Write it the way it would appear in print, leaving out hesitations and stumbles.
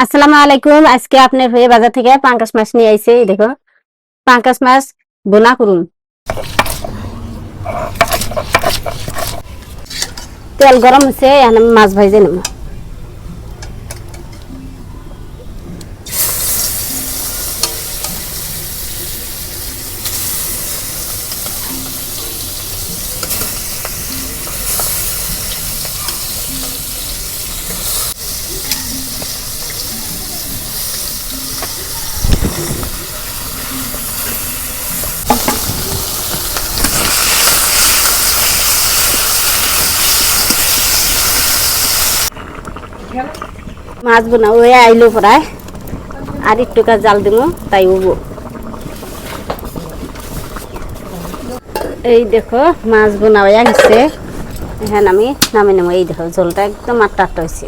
আসসালামু আলাইকুম। আজকে আপনার হয়ে বাজার থেকে পাঙ্কাশ মাছ নিয়ে আইছে। এই দেখো, পাঙ্কাশ মাছ বোনা করুন। তেল গরম হচ্ছে, এখন আমি মাছ ভাজে নেব। মাছ বোনা ওই আইলো প্রায়, আর একটু কাজ জাল দিব, তাই উবো। এই দেখো, মাছ বোনা হয়ে গেছে। এখন আমি নামে নেবো। এই দেখো, ঝোলটা একদম আটটা আটটা হয়েছে।